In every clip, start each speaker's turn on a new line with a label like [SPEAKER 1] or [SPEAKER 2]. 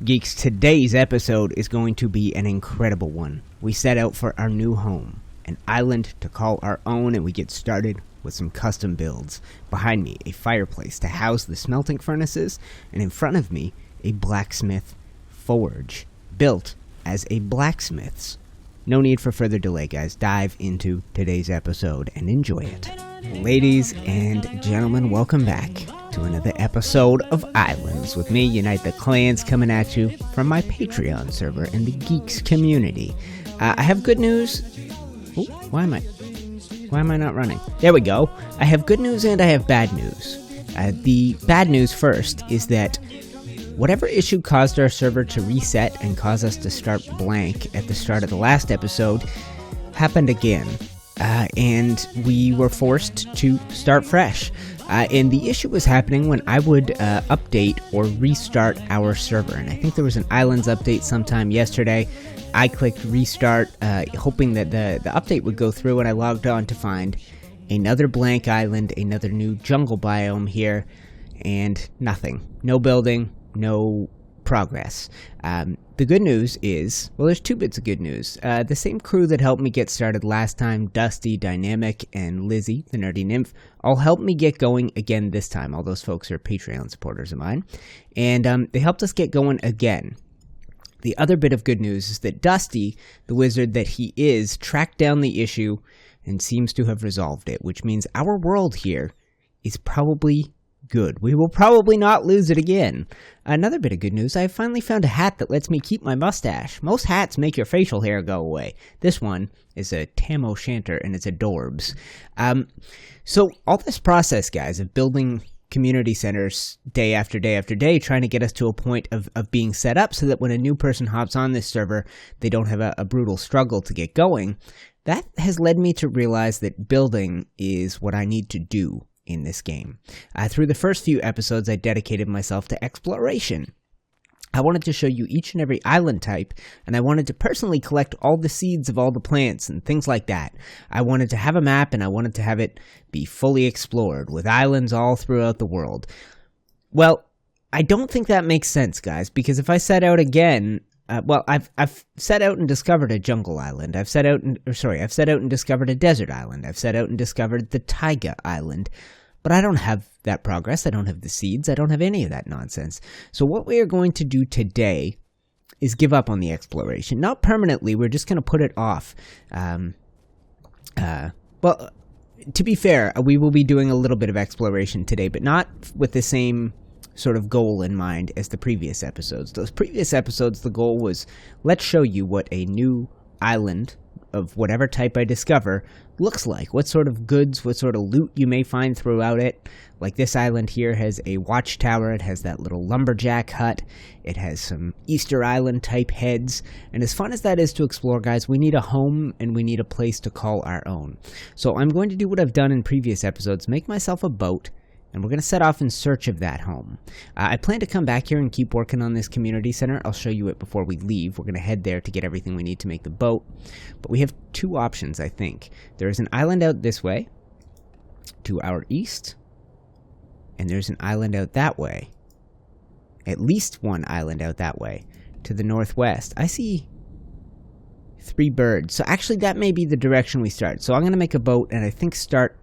[SPEAKER 1] Geeks, today's episode is going to be an incredible one. We set out for our new home, an island to call our own, and we get started with some custom builds. Behind me, a fireplace to house the smelting furnaces, and in front of me, a blacksmith forge, built as a blacksmith's. No need for further delay, guys. Dive into today's episode and enjoy it. Ladies and gentlemen, welcome back to another episode of Ylands with me, UniteTheClans, coming at you from my Patreon server in the Geeks community. I have good news. Ooh, why am I not running? There we go. I have good news and I have bad news. The bad news first is that whatever issue caused our server to reset and cause us to start blank at the start of the last episode happened again. And we were forced to start fresh. And the issue was happening when I would update or restart our server. And I think there was an Ylands update sometime yesterday. I clicked restart, hoping that the update would go through, and I logged on to find another blank island, another new jungle biome here, and nothing. No building, no progress. The good news is, well, there's two bits of good news. The same crew that helped me get started last time, Dusty, Dynamic, and Lizzie, the nerdy nymph, all helped me get going again this time. All those folks are Patreon supporters of mine. And they helped us get going again. The other bit of good news is that Dusty, the wizard that he is, tracked down the issue and seems to have resolved it, which means our world here is probably good. We will probably not lose it again. Another bit of good news, I have finally found a hat that lets me keep my mustache. Most hats make your facial hair go away. This one is a Tam O'Shanter, and it's adorbs. So all this process, guys, of building community centers day after day after day, trying to get us to a point of being set up so that when a new person hops on this server, they don't have a brutal struggle to get going, that has led me to realize that building is what I need to do in this game. Through the first few episodes, I dedicated myself to exploration. I wanted to show you each and every island type, and I wanted to personally collect all the seeds of all the plants and things like that. I wanted to have a map, and I wanted to have it be fully explored, with islands all throughout the world. Well, I don't think that makes sense, guys, because if I set out again, I've set out and discovered a jungle island. I've set out and discovered a desert island. I've set out and discovered the Taiga island. But I don't have that progress. I don't have the seeds. I don't have any of that nonsense. So what we are going to do today is give up on the exploration. Not permanently. We're just going to put it off. Well, to be fair, we will be doing a little bit of exploration today, but not with the same sort of goal in mind as the previous episodes. Those previous episodes, the goal was, let's show you what a new island of whatever type I discover looks like. What sort of goods, what sort of loot you may find throughout it. Like this island here has a watchtower, it has that little lumberjack hut, it has some Easter Island type heads, and as fun as that is to explore, guys, we need a home and we need a place to call our own. So I'm going to do what I've done in previous episodes, make myself a boat, and we're going to set off in search of that home. I plan to come back here and keep working on this community center. I'll show you it before we leave. We're going to head there to get everything we need to make the boat. But we have two options, I think. There is an island out this way, to our east, and there's an island out that way. At least one island out that way, to the northwest. I see 3 birds. So actually, that may be the direction we start. So I'm going to make a boat, and I think start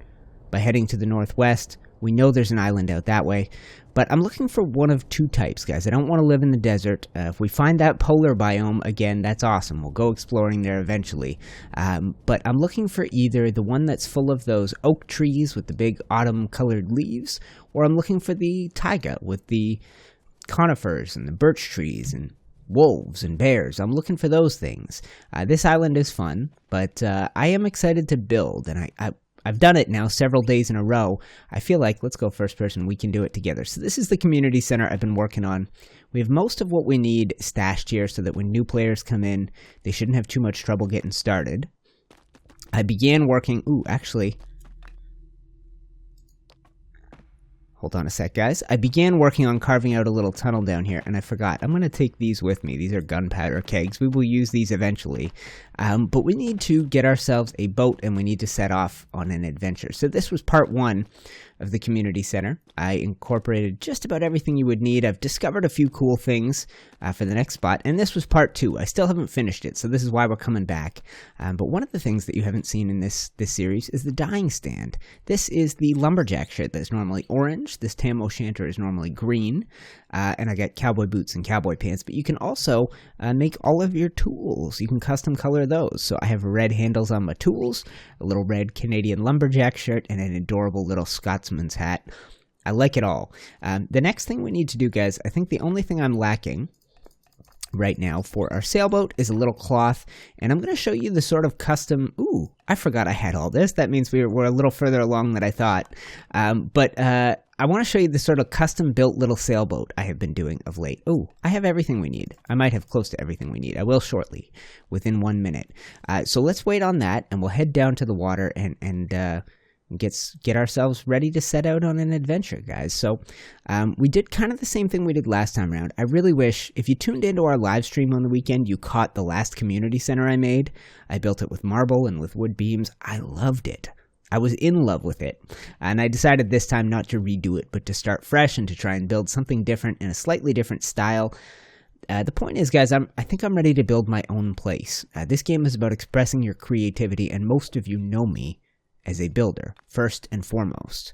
[SPEAKER 1] by heading to the northwest. We know there's an island out that way, but I'm looking for one of two types, guys. I don't want to live in the desert. If we find that polar biome, again, that's awesome. We'll go exploring there eventually. But I'm looking for either the one that's full of those oak trees with the big autumn-colored leaves, or I'm looking for the taiga with the conifers and the birch trees and wolves and bears. I'm looking for those things. This island is fun, but I am excited to build, and I've done it now several days in a row. I feel like, let's go first person, we can do it together. So this is the community center I've been working on. We have most of what we need stashed here so that when new players come in, they shouldn't have too much trouble getting started. I began working, hold on a sec, guys. I began working on carving out a little tunnel down here, and I forgot. I'm going to take these with me. These are gunpowder kegs. We will use these eventually. But we need to get ourselves a boat, and we need to set off on an adventure. So this was part one of the community center. I incorporated just about everything you would need. I've discovered a few cool things for the next spot, and this was part 2. I still haven't finished it, so this is why we're coming back. But one of the things that you haven't seen in this series is the dyeing stand. This is the lumberjack shirt that's normally orange. This tam o'shanter is normally green, and I got cowboy boots and cowboy pants. But you can also make all of your tools. You can custom color those. So I have red handles on my tools, a little red Canadian lumberjack shirt, and an adorable little Scotsman's hat. I like it all. The next thing we need to do, guys, I think the only thing I'm lacking right now for our sailboat is a little cloth, and I'm going to show you the sort of custom... Ooh, I forgot I had all this. That means we're a little further along than I thought. But I want to show you the sort of custom-built little sailboat I have been doing of late. Ooh, I have everything we need. I might have close to everything we need. I will shortly, within 1 minute. So let's wait on that, and we'll head down to the water and get ourselves ready to set out on an adventure, guys. So we did kind of the same thing we did last time around. I really wish, if you tuned into our live stream on the weekend, you caught the last community center I made. I built it with marble and with wood beams. I loved it. I was in love with it. And I decided this time not to redo it, but to start fresh and to try and build something different in a slightly different style. The point is, guys, I think I'm ready to build my own place. This game is about expressing your creativity, and most of you know me as a builder, first and foremost.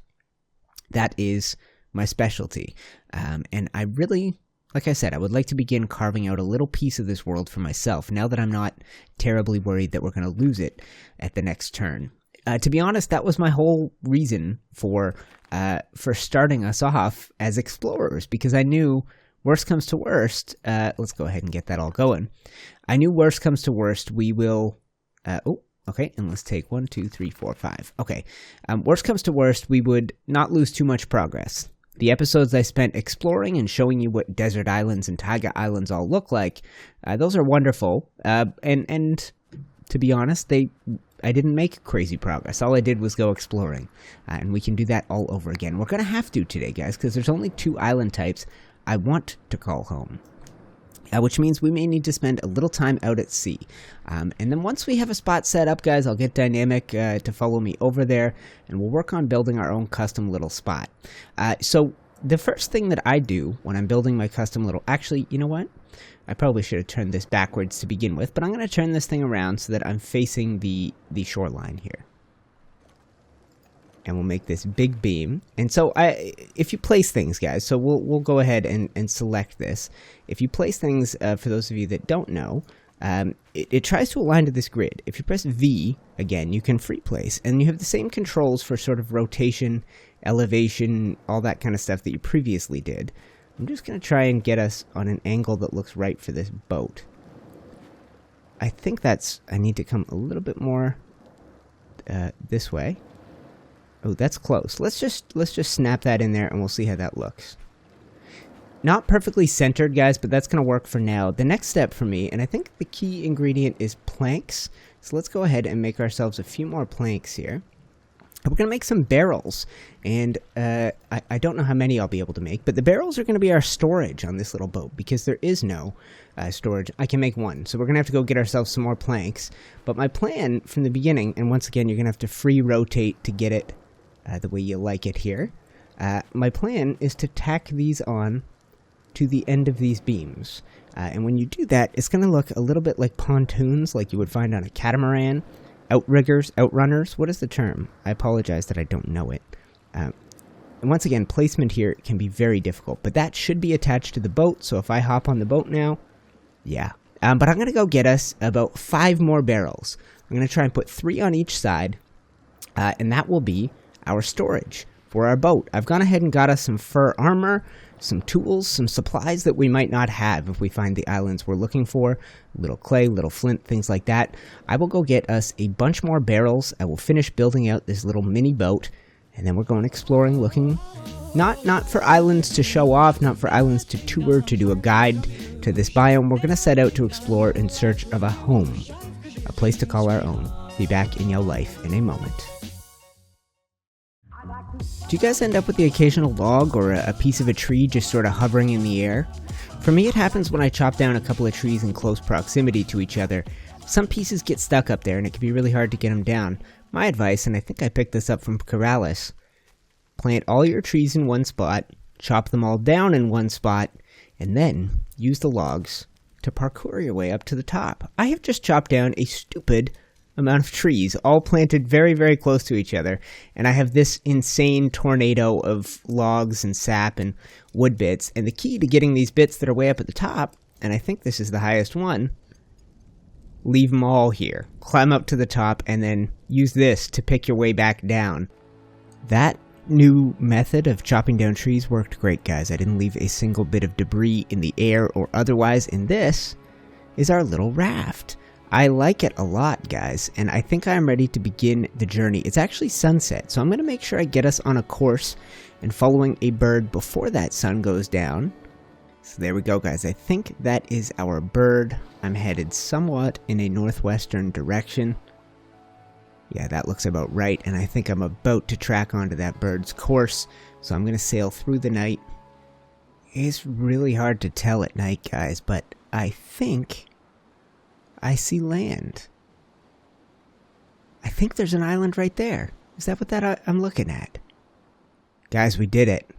[SPEAKER 1] That is my specialty. And I really, like I said, I would like to begin carving out a little piece of this world for myself, now that I'm not terribly worried that we're going to lose it at the next turn. To be honest, that was my whole reason for starting us off as explorers, because I knew worst comes to worst. Let's go ahead and get that all going. I knew worst comes to worst, we will... Okay, and let's take 1, 2, 3, 4, 5. Okay, worst comes to worst, we would not lose too much progress. The episodes I spent exploring and showing you what desert islands and taiga islands all look like, those are wonderful. And to be honest, I didn't make crazy progress. All I did was go exploring, and we can do that all over again. We're going to have to today, guys, because there's only 2 island types I want to call home. Which means we may need to spend a little time out at sea. And then once we have a spot set up, guys, I'll get Dynamic to follow me over there, and we'll work on building our own custom little spot. So the first thing that I do when I'm building my custom little... Actually, you know what? I probably should have turned this backwards to begin with, but I'm going to turn this thing around so that I'm facing the shoreline here. And we'll make this big beam. And so if you place things, guys, so we'll go ahead and select this. If you place things, for those of you that don't know, it tries to align to this grid. If you press V, again, you can free place. And you have the same controls for sort of rotation, elevation, all that kind of stuff that you previously did. I'm just going to try and get us on an angle that looks right for this boat. I think I need to come a little bit more this way. Oh, that's close. Let's just snap that in there, and we'll see how that looks. Not perfectly centered, guys, but that's going to work for now. The next step for me, and I think the key ingredient is planks. So let's go ahead and make ourselves a few more planks here. We're going to make some barrels, and I don't know how many I'll be able to make, but the barrels are going to be our storage on this little boat, because there is no storage. I can make 1, so we're going to have to go get ourselves some more planks. But my plan from the beginning, and once again, you're going to have to free rotate to get it the way you like it here. My plan is to tack these on to the end of these beams. And when you do that, it's going to look a little bit like pontoons, like you would find on a catamaran. Outriggers, outrunners, what is the term? I apologize that I don't know it. And once again, placement here can be very difficult, but that should be attached to the boat, so if I hop on the boat now, yeah. But I'm going to go get us about 5 more barrels. I'm going to try and put 3 on each side, and that will be our storage for our boat. I've gone ahead and got us some fur armor, some tools, some supplies that we might not have if we find the islands we're looking for. Little clay, little flint, things like that. I will go get us a bunch more barrels. I will finish building out this little mini boat, and then we're going exploring, looking not for islands to show off, not for islands to tour, to do a guide to this biome. We're going to set out to explore in search of a home, a place to call our own. Be back in your life in a moment. Do you guys end up with the occasional log or a piece of a tree just sort of hovering in the air? For me, it happens when I chop down a couple of trees in close proximity to each other. Some pieces get stuck up there, and it can be really hard to get them down. My advice, and I think I picked this up from Corrales, plant all your trees in one spot, chop them all down in one spot, and then use the logs to parkour your way up to the top. I have just chopped down a stupid amount of trees, all planted very, very close to each other, and I have this insane tornado of logs and sap and wood bits, and the key to getting these bits that are way up at the top, and I think this is the highest one, leave them all here. Climb up to the top, and then use this to pick your way back down. That new method of chopping down trees worked great, guys. I didn't leave a single bit of debris in the air or otherwise, and this is our little raft. I like it a lot, guys, and I think I'm ready to begin the journey. It's actually sunset, so I'm going to make sure I get us on a course and following a bird before that sun goes down. So there we go, guys. I think that is our bird. I'm headed somewhat in a northwestern direction. Yeah, that looks about right, and I think I'm about to track onto that bird's course, so I'm going to sail through the night. It's really hard to tell at night, guys, but I think I see land. I think there's an island right there. Is that what I'm looking at? Guys, we did it.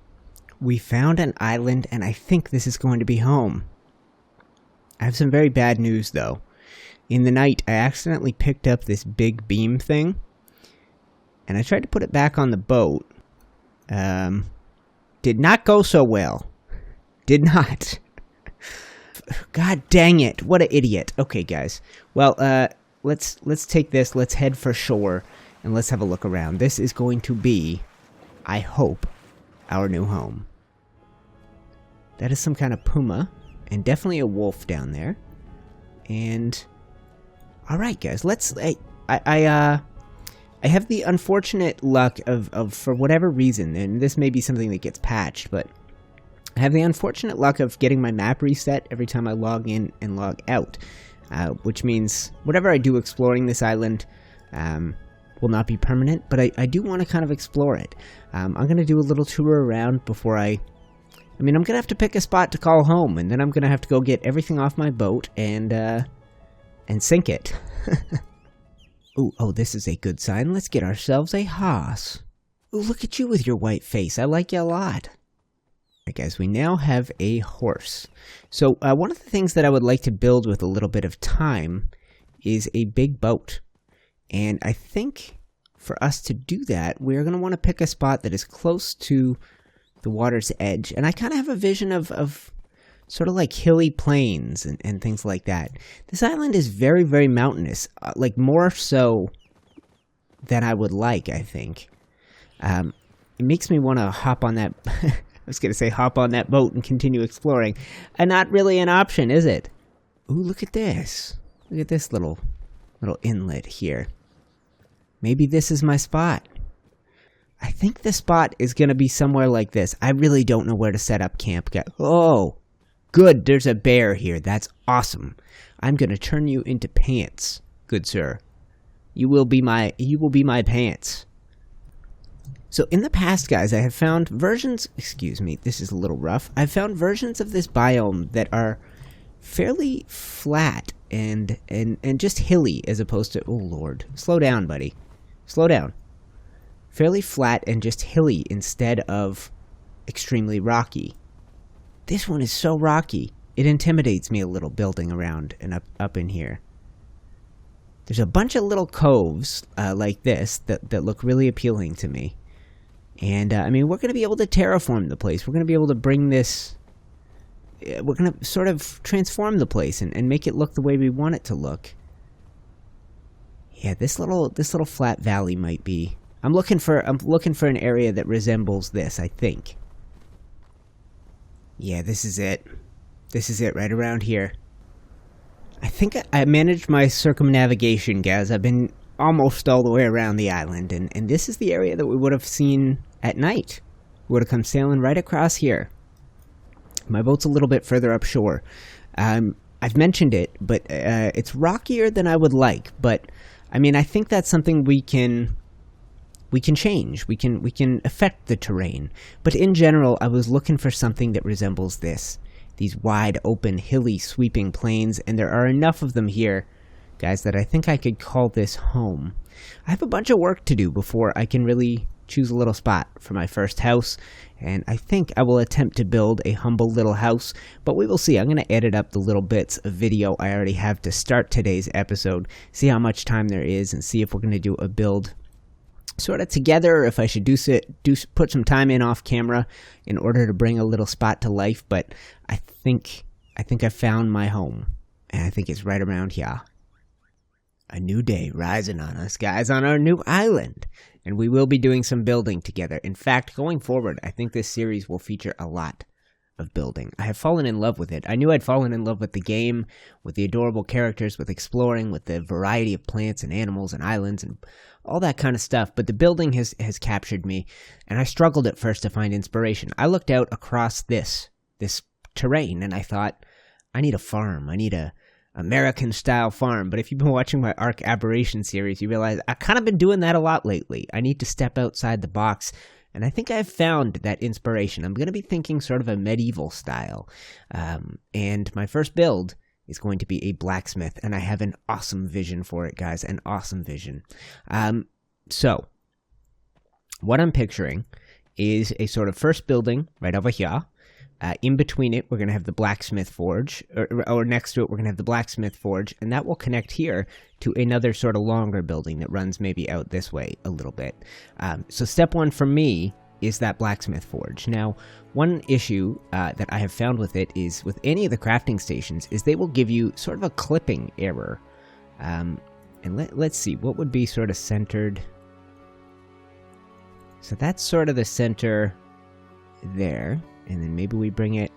[SPEAKER 1] We found an island, and I think this is going to be home. I have some very bad news, though. In the night, I accidentally picked up this big beam thing, and I tried to put it back on the boat. Did not go so well. Did not. God dang it, what an idiot. Okay, guys. Well, let's take this, let's head for shore, and let's have a look around. This is going to be, I hope, our new home. That is some kind of puma, and definitely a wolf down there. And, alright guys, let's, I have the unfortunate luck of, for whatever reason, and this may be something that gets patched, but I have the unfortunate luck of getting my map reset every time I log in and log out, which means whatever I do exploring this island will not be permanent, but I do want to kind of explore it. I'm going to do a little tour around before I'm going to have to pick a spot to call home, and then I'm going to have to go get everything off my boat and sink it. Oh, this is a good sign. Let's get ourselves a hoss. Ooh, look at you with your white face. I like you a lot. Alright guys, we now have a horse. So one of the things that I would like to build with a little bit of time is a big boat. And I think for us to do that, we're going to want to pick a spot that is close to the water's edge. And I kind of have a vision of sort of like hilly plains and things like that. This island is very, very mountainous, like more so than I would like, I think. It makes me want to hop on that... I was going to say hop on that boat and continue exploring. And not really an option, is it? Ooh, look at this. Look at this little inlet here. Maybe this is my spot. I think the spot is going to be somewhere like this. I really don't know where to set up camp. Oh, good. There's a bear here. That's awesome. I'm going to turn you into pants, good sir. You will be my pants. So in the past, guys, I have found versions, excuse me, this is a little rough. I've found versions of this biome that are fairly flat and just hilly as opposed to, oh lord, slow down, buddy. Slow down. Fairly flat and just hilly instead of extremely rocky. This one is so rocky, it intimidates me a little building around and up in here. There's a bunch of little coves like this that look really appealing to me. And, we're going to be able to terraform the place. We're going to be able to bring this... We're going to sort of transform the place and make it look the way we want it to look. Yeah, this little flat valley might be... I'm looking for an area that resembles this, I think. Yeah, this is it. This is it, right around here. I think I managed my circumnavigation, guys. I've been almost all the way around the island, and this is the area that we would have seen at night. We would have come sailing right across here. My boat's a little bit further up shore. I've mentioned it, but it's rockier than I would like. But I think that's something we can change. We can affect the terrain. But in general, I was looking for something that resembles this. These wide open, hilly, sweeping plains, and there are enough of them here, guys, that I think I could call this home. I have a bunch of work to do before I can really choose a little spot for my first house, and I think I will attempt to build a humble little house, but we will see. I'm going to edit up the little bits of video I already have to start today's episode, see how much time there is, and see if we're going to do a build sort of together, or if I should put some time in off camera in order to bring a little spot to life. But I think I found my home, and I think it's right around here. A new day rising on us, guys, on our new island. And we will be doing some building together. In fact, going forward, I think this series will feature a lot of building. I have fallen in love with it. I knew I'd fallen in love with the game, with the adorable characters, with exploring, with the variety of plants and animals and islands and all that kind of stuff. But the building has captured me, and I struggled at first to find inspiration. I looked out across this terrain, and I thought, I need a farm. I need a American-style farm. But if you've been watching my Ark Aberration series, you realize I've kind of been doing that a lot lately. I need to step outside the box, and I think I've found that inspiration. I'm going to be thinking sort of a medieval style, and my first build is going to be a blacksmith, and I have an awesome vision for it, guys, an awesome vision. So, what I'm picturing is a sort of first building right over here. In between it, we're going to have the blacksmith forge, or next to it, we're going to have the blacksmith forge, and that will connect here to another sort of longer building that runs maybe out this way a little bit. So step one for me is that blacksmith forge. Now, one issue that I have found with it is with any of the crafting stations is they will give you sort of a clipping error. And let's see, what would be sort of centered? So that's sort of the center there. And then maybe we bring it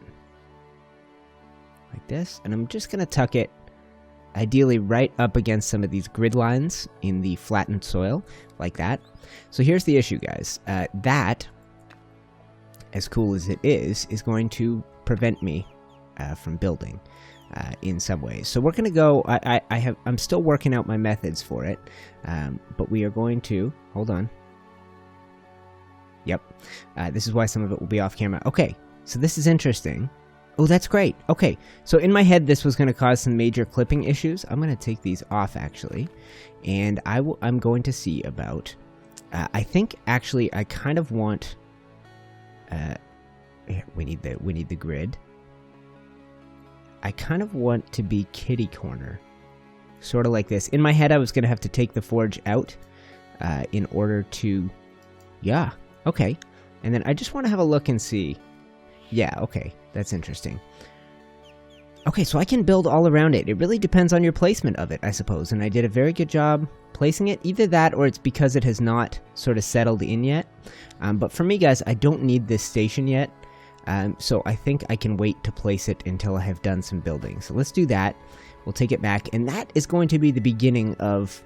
[SPEAKER 1] like this. And I'm just going to tuck it ideally right up against some of these grid lines in the flattened soil, like that. So here's the issue, guys. That, as cool as it is going to prevent me from building in some ways. So we're going to go, I'm still working out my methods for it, but we are going to, hold on. Yep. This is why some of it will be off camera. Okay, so this is interesting. Oh, that's great. Okay, so in my head, this was going to cause some major clipping issues. I'm going to take these off, actually, and I'm going to see about... I think, actually, I kind of want... we need the grid. I kind of want to be kitty corner. Sort of like this. In my head, I was going to have to take the forge out in order to... Yeah. Okay, and then I just want to have a look and see. Yeah, okay, that's interesting. Okay, so I can build all around it. It really depends on your placement of it, I suppose, and I did a very good job placing it. Either that, or it's because it has not sort of settled in yet. But for me, guys, I don't need this station yet, so I think I can wait to place it until I have done some building. So let's do that. We'll take it back, and that is going to be the beginning of...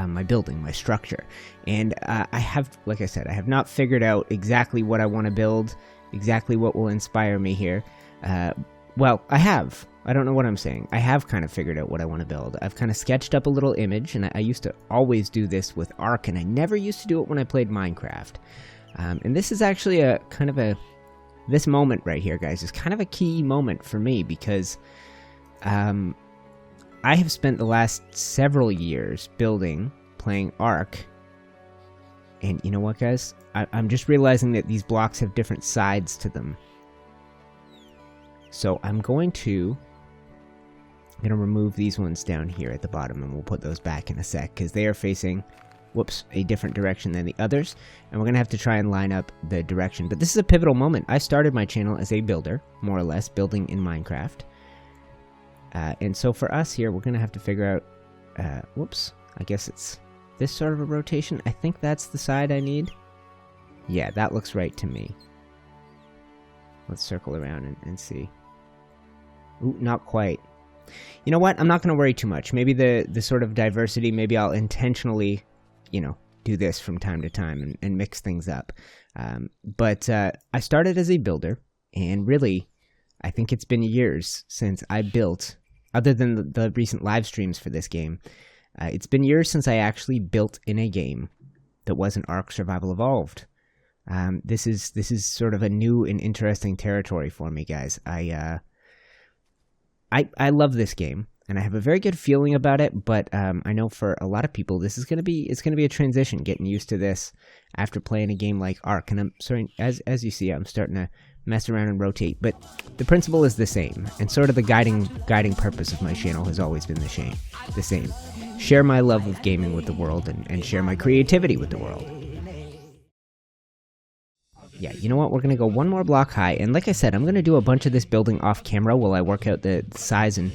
[SPEAKER 1] my building, my structure. And I have, like I said, I have not figured out exactly what I want to build, exactly what will inspire me here. Well, I have. I don't know what I'm saying. I have kind of figured out what I want to build. I've kind of sketched up a little image, and I used to always do this with Ark, and I never used to do it when I played Minecraft. And this is actually a kind of a... This moment right here, guys, is kind of a key moment for me, because... I have spent the last several years playing Ark, and you know what, guys? I'm just realizing that these blocks have different sides to them. So I'm going to remove these ones down here at the bottom, and we'll put those back in a sec, because they are facing, a different direction than the others, and we're going to have to try and line up the direction. But this is a pivotal moment. I started my channel as a builder, more or less, building in Minecraft. And so for us here, we're going to have to figure out, I guess it's this sort of a rotation. I think that's the side I need. Yeah, that looks right to me. Let's circle around and see. Ooh, not quite. You know what? I'm not going to worry too much. Maybe the sort of diversity, maybe I'll intentionally, do this from time to time and mix things up. But I started as a builder, and really, I think it's been years since I built... Other than the recent live streams for this game, it's been years since I actually built in a game that wasn't Ark Survival Evolved. This is sort of a new and interesting territory for me, guys. I love this game. and I have a very good feeling about it, but I know for a lot of people it's going to be a transition getting used to this after playing a game like Ark. And I'm sorry, as you see, I'm starting to mess around and rotate, but the principle is the same, and sort of the guiding purpose of my channel has always been the same. Share my love of gaming with the world, and share my creativity with the world. Yeah, you know what? We're going to go one more block high, and like I said, I'm going to do a bunch of this building off camera while I work out the size and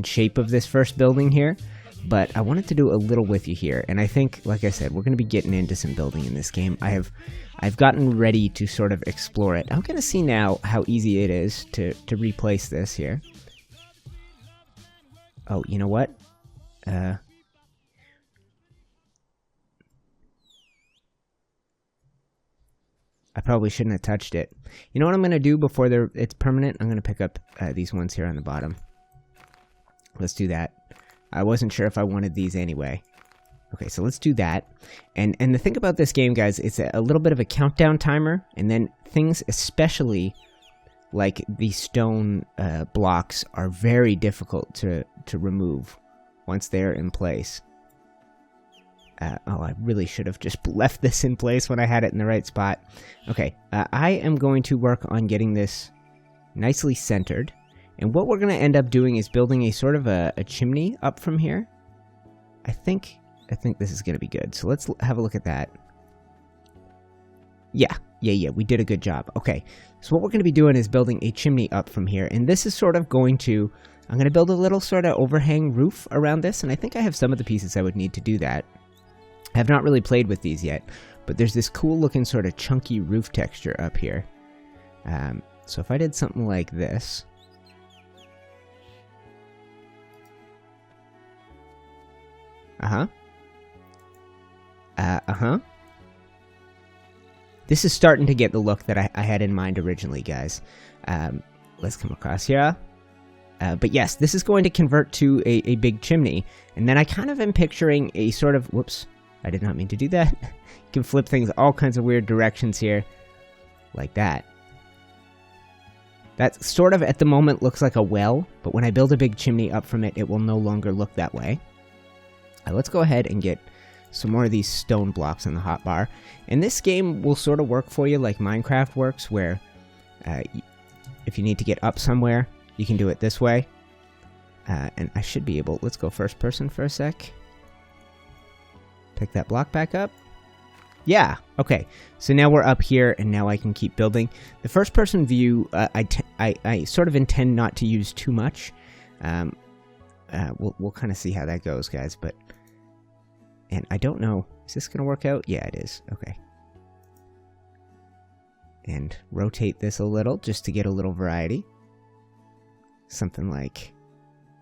[SPEAKER 1] shape of this first building here, but I wanted to do a little with you here, and I think, like I said, we're going to be getting into some building in this game. I've gotten ready to sort of explore it. I'm going to see now how easy it is to replace this here. Oh, you know what? I probably shouldn't have touched it. You know what I'm going to do before it's permanent? I'm going to pick up these ones here on the bottom. Let's do that. I wasn't sure if I wanted these anyway. Okay, so let's do that. And the thing about this game, guys, it's a little bit of a countdown timer, and then things, especially like the stone blocks, are very difficult to remove once they're in place. Oh, I really should have just left this in place when I had it in the right spot. Okay, I am going to work on getting this nicely centered. And what we're going to end up doing is building a sort of a chimney up from here. I think this is going to be good. So let's have a look at that. Yeah, we did a good job. Okay, so what we're going to be doing is building a chimney up from here. And this is sort of going to... I'm going to build a little sort of overhang roof around this. And I think I have some of the pieces I would need to do that. I have not really played with these yet, but there's this cool looking sort of chunky roof texture up here. So if I did something like this... This is starting to get the look that I had in mind originally, guys. Let's come across here. But yes, this is going to convert to a big chimney. And then I kind of am picturing a sort of... Whoops. I did not mean to do that. You can flip things all kinds of weird directions here. Like that. That sort of, at the moment, looks like a well. But when I build a big chimney up from it, it will no longer look that way. Let's go ahead and get some more of these stone blocks on the hotbar. And this game will sort of work for you like Minecraft works, where if you need to get up somewhere, you can do it this way. And I should be able... Let's go first person for a sec. Pick that block back up. Yeah, okay. So now we're up here, and now I can keep building. The first person view, I sort of intend not to use too much. We'll kind of see how that goes, guys, but... And I don't know, is this going to work out? Yeah, it is. Okay. And rotate this a little, just to get a little variety. Something like...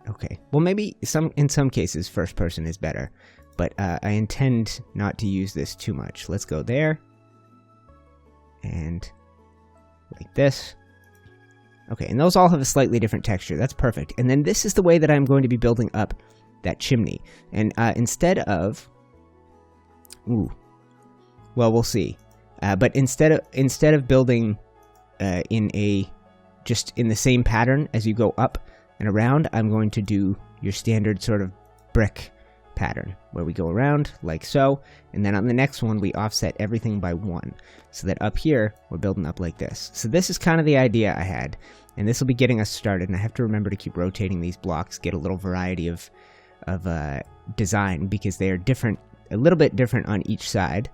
[SPEAKER 1] Okay. Well, maybe in some cases, first person is better. But I intend not to use this too much. Let's go there. And like this. Okay, and those all have a slightly different texture. That's perfect. And then this is the way that I'm going to be building up that chimney. And instead of... Ooh. Well, we'll see. But instead of building just in the same pattern as you go up and around, I'm going to do your standard sort of brick pattern, where we go around like so, and then on the next one we offset everything by 1, so that up here we're building up like this. So this is kind of the idea I had, and this will be getting us started. And I have to remember to keep rotating these blocks, get a little variety of design, because they are different, a little bit different on each side.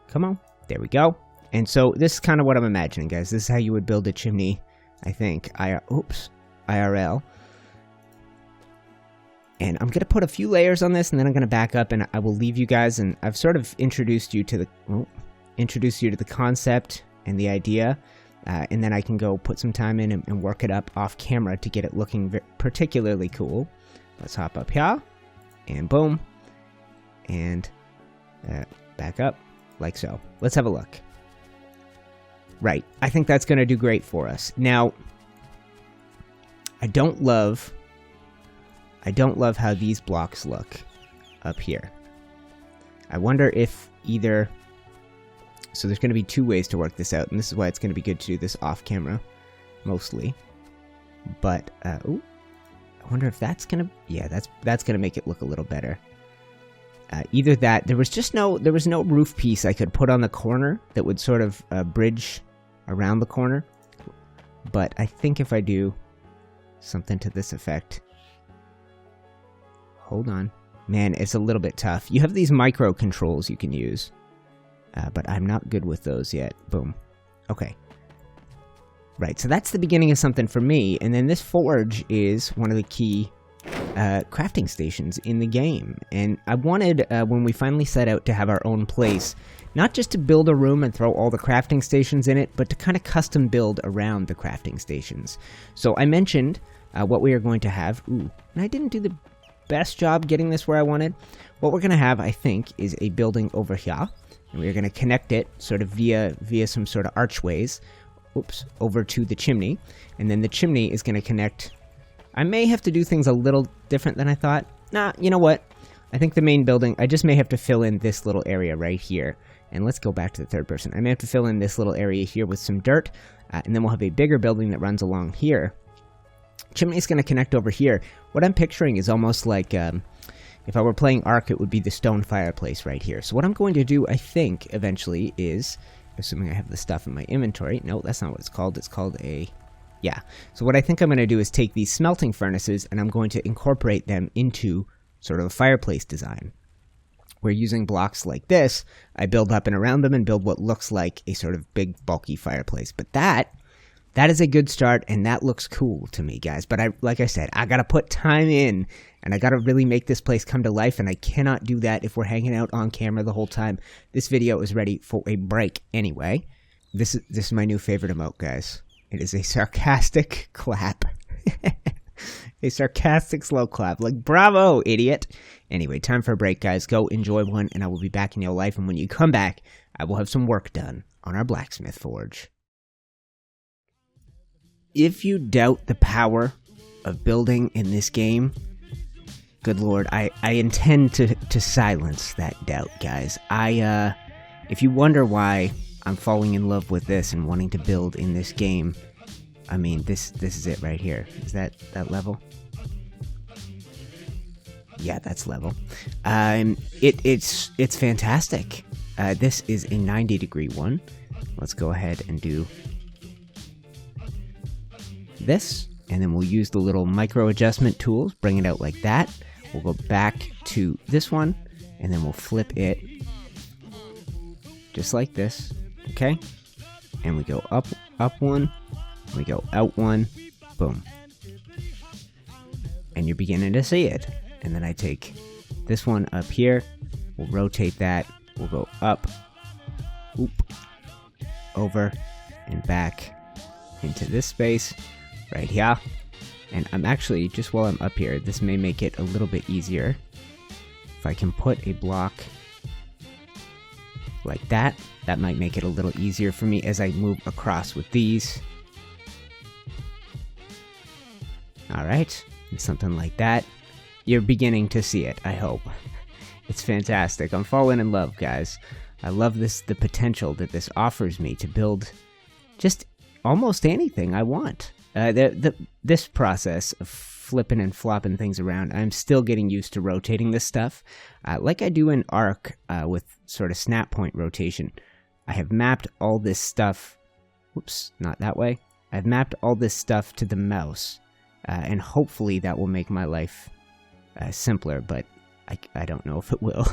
[SPEAKER 1] Come on, there we go. And so this is kind of what I'm imagining, guys. This is how you would build a chimney, I think. IRL. And I'm going to put a few layers on this, and then I'm going to back up, and I will leave you guys. And I've sort of introduced you to the concept and the idea, and then I can go put some time in and work it up off camera to get it looking particularly cool. Let's hop up here, and boom, and back up like so. Let's have a look. Right, I think that's going to do great for us. Now, I don't love how these blocks look up here. I wonder if either... So there's going to be 2 ways to work this out, and this is why it's going to be good to do this off camera, mostly. But, ooh, wonder if that's gonna, yeah, that's gonna make it look a little better. Either that, there was no roof piece I could put on the corner that would sort of bridge around the corner. But I think if I do something to this effect, hold on, man, it's a little bit tough. You have these micro controls you can use, but I'm not good with those yet. Boom. Okay. Right, so that's the beginning of something for me, and then this forge is one of the key crafting stations in the game. And I wanted, when we finally set out to have our own place, not just to build a room and throw all the crafting stations in it, but to kind of custom build around the crafting stations. So I mentioned what we are going to have. Ooh, and I didn't do the best job getting this where I wanted. What we're going to have, I think, is a building over here, and we're going to connect it sort of via some sort of archways, oops, over to the chimney, and then the chimney is going to connect. I may have to do things a little different than I thought. Nah, you know what? I think the main building, I just may have to fill in this little area right here. And let's go back to the third person. I may have to fill in this little area here with some dirt, and then we'll have a bigger building that runs along here. Chimney's going to connect over here. What I'm picturing is almost like, if I were playing Ark, it would be the stone fireplace right here. So what I'm going to do, I think, eventually is, assuming I have the stuff in my inventory. No, that's not what it's called. It's called a... Yeah. So what I think I'm going to do is take these smelting furnaces and I'm going to incorporate them into sort of a fireplace design. Where using blocks like this, I build up and around them and build what looks like a sort of big, bulky fireplace. But that is a good start, and that looks cool to me, guys. But like I said, I got to put time in, and I got to really make this place come to life, and I cannot do that if we're hanging out on camera the whole time. This video is ready for a break anyway. This is my new favorite emote, guys. It is a sarcastic clap. A sarcastic slow clap. Like, bravo, idiot. Anyway, time for a break, guys. Go enjoy one, and I will be back in your life. And when you come back, I will have some work done on our blacksmith forge. If you doubt the power of building in this game, good lord, I intend to silence that doubt, guys. If you wonder why I'm falling in love with this and wanting to build in this game, I mean, this is it right here. Is that level? Yeah, that's level. It's fantastic. This is a 90-degree one. Let's go ahead and do this, and then we'll use the little micro adjustment tools, bring it out like that. We'll go back to this one, and then we'll flip it just like this, okay? And we go up one, we go out one, boom. And you're beginning to see it. And then I take this one up here, we'll rotate that, we'll go up, oop, over, and back into this space right here. And I'm actually, just while I'm up here, this may make it a little bit easier. If I can put a block like that, that might make it a little easier for me as I move across with these. Alright, and something like that. You're beginning to see it, I hope. It's fantastic. I'm falling in love, guys. I love the potential that this offers me to build just almost anything I want. This process of flipping and flopping things around, I'm still getting used to rotating this stuff. Like I do in Ark with sort of snap point rotation. I have mapped all this stuff, whoops, not that way. I've mapped all this stuff to the mouse, and hopefully that will make my life simpler, but I don't know if it will.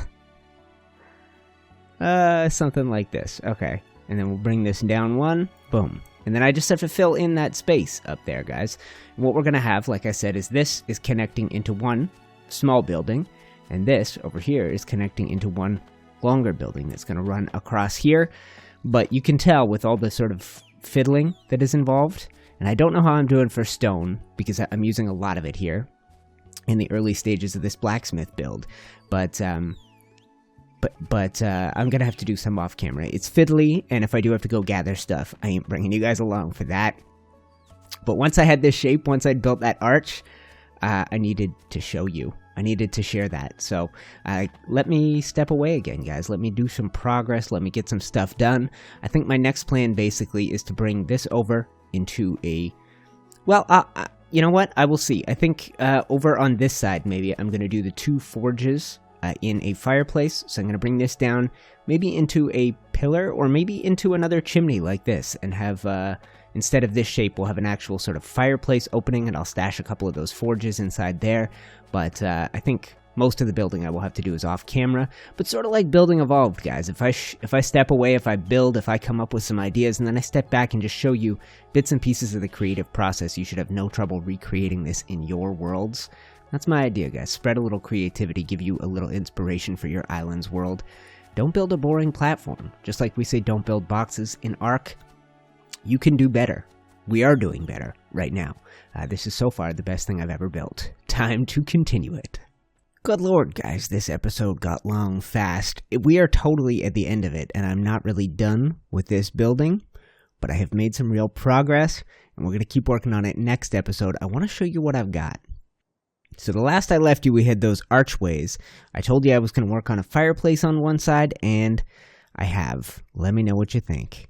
[SPEAKER 1] Something like this, okay. And then we'll bring this down one, boom. And then I just have to fill in that space up there, guys. And what we're going to have, like I said, is this is connecting into one small building, and this over here is connecting into one longer building that's going to run across here. But you can tell with all the sort of fiddling that is involved, and I don't know how I'm doing for stone, because I'm using a lot of it here in the early stages of this blacksmith build. But I'm gonna have to do some off camera. It's fiddly, and if I do have to go gather stuff, I ain't bringing you guys along for that. But once I had this shape, once I'd built that arch, I needed to show you. I needed to share that. So let me step away again, guys. Let me do some progress. Let me get some stuff done. I think my next plan basically is to bring this over into a... Well, you know what? I will see. I think over on this side, maybe I'm going to do the 2 forges in a fireplace. So I'm going to bring this down maybe into a pillar or maybe into another chimney like this and have, instead of this shape, we'll have an actual sort of fireplace opening, and I'll stash a couple of those forges inside there. But I think most of the building I will have to do is off camera, but sort of like Building Evolved, guys. If I step away, if I build, if I come up with some ideas, and then I step back and just show you bits and pieces of the creative process, you should have no trouble recreating this in your worlds. That's my idea, guys. Spread a little creativity, give you a little inspiration for your island's world. Don't build a boring platform. Just like we say don't build boxes in Ark, you can do better. We are doing better right now. This is so far the best thing I've ever built. Time to continue it. Good lord, guys, this episode got long fast. We are totally at the end of it, and I'm not really done with this building, but I have made some real progress, and we're going to keep working on it next episode. I want to show you what I've got. So the last I left you, we had those archways. I told you I was going to work on a fireplace on one side, and I have. Let me know what you think.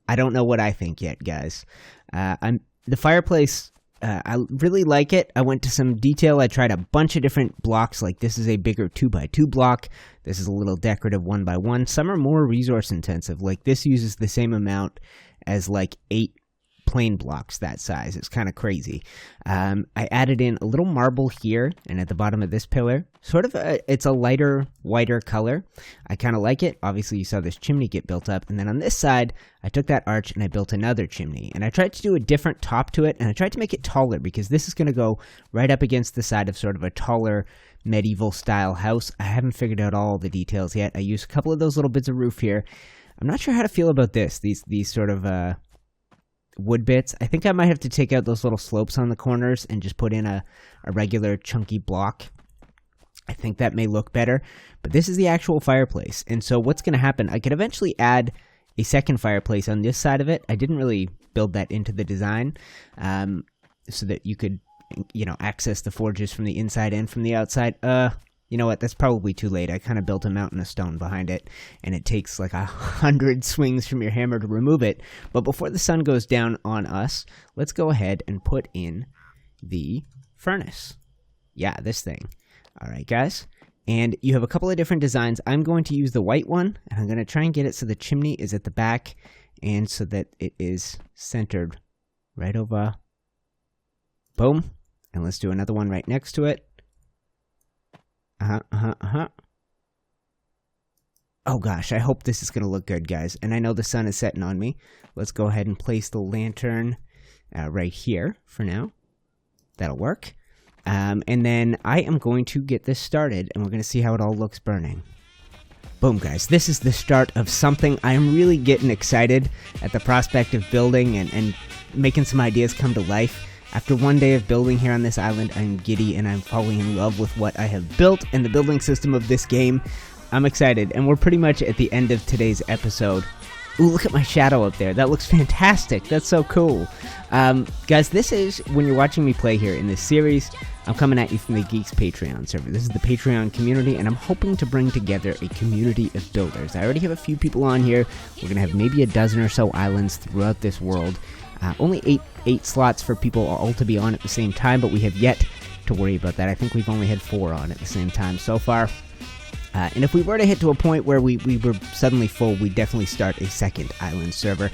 [SPEAKER 1] I don't know what I think yet, guys. The fireplace... I really like it. I went to some detail. I tried a bunch of different blocks. Like this is a bigger 2x2 block. This is a little decorative 1x1. Some are more resource intensive. Like this uses the same amount as like 8 plain blocks that size. It's kind of crazy. I added in a little marble here and at the bottom of this pillar. Sort of it's a lighter, whiter color. I kind of like it. Obviously, you saw this chimney get built up. And then on this side, I took that arch and I built another chimney. And I tried to do a different top to it. And I tried to make it taller because this is going to go right up against the side of sort of a taller medieval style house. I haven't figured out all the details yet. I used a couple of those little bits of roof here. I'm not sure how to feel about this. These sort of wood bits. I think I might have to take out those little slopes on the corners and just put in a regular chunky block. I think that may look better, but this is the actual fireplace. And so what's going to happen, I could eventually add a second fireplace on this side of it. I didn't really build that into the design so that you could, access the forges from the inside and from the outside. You know what, that's probably too late. I kind of built a mountain of stone behind it, and it takes like 100 swings from your hammer to remove it. But before the sun goes down on us, let's go ahead and put in the furnace. Yeah, this thing. All right, guys. And you have a couple of different designs. I'm going to use the white one, and I'm going to try and get it so the chimney is at the back, and so that it is centered right over. Boom. And let's do another one right next to it. Oh gosh, I hope this is going to look good, guys. And I know the sun is setting on me. Let's go ahead and place the lantern right here for now. That'll work. And then I am going to get this started, and we're going to see how it all looks burning. Boom, guys. This is the start of something. I am really getting excited at the prospect of building and making some ideas come to life. After one day of building here on this island, I'm giddy and I'm falling in love with what I have built and the building system of this game. I'm excited, and we're pretty much at the end of today's episode. Ooh, look at my shadow up there. That looks fantastic. That's so cool. Guys, this is when you're watching me play here in this series. I'm coming at you from the Geeks Patreon server. This is the Patreon community, and I'm hoping to bring together a community of builders. I already have a few people on here. We're going to have maybe a dozen or so islands throughout this world. Only eight slots for people all to be on at the same time, but we have yet to worry about that. I think we've only had 4 on at the same time so far. And if we were to hit to a point where we were suddenly full, we'd definitely start a second island server.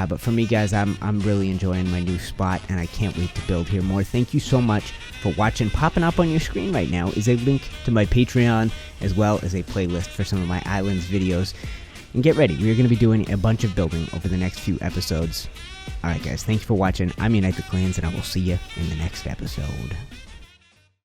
[SPEAKER 1] But for me, guys, I'm really enjoying my new spot, and I can't wait to build here more. Thank you so much for watching. Popping up on your screen right now is a link to my Patreon, as well as a playlist for some of my islands videos. And get ready, we're going to be doing a bunch of building over the next few episodes. Alright guys, thank you for watching. I'm UniteTheClans, and I will see you in the next episode.